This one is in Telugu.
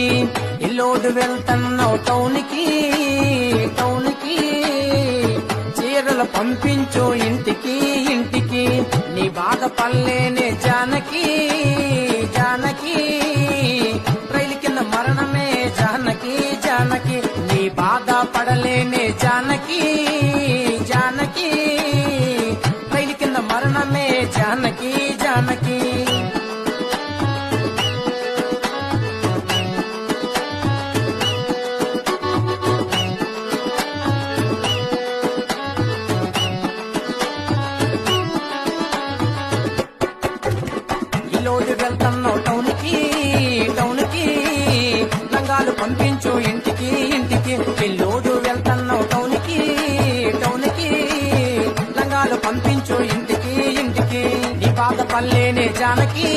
ఇంటికి ఇల్లోడు వెళ్తున్నావు టౌన్కి చీరలు పంపించు ఇంటికి నీ బాధ పల్లేనే జానకి రైలు కింద మరణమే జానకి నీ బాధ పడలేనే జానకి రైలు కింద మరణమే జానకి ఇల్లోడు వెళ్తున్నావు టౌన్కి లంగాలు పంపించు ఇంటికి ఇల్లోడు వెళ్తున్నావు టౌన్కి లంగాలు పంపించు ఇంటికి నీ బాధ పల్లేనే జానకి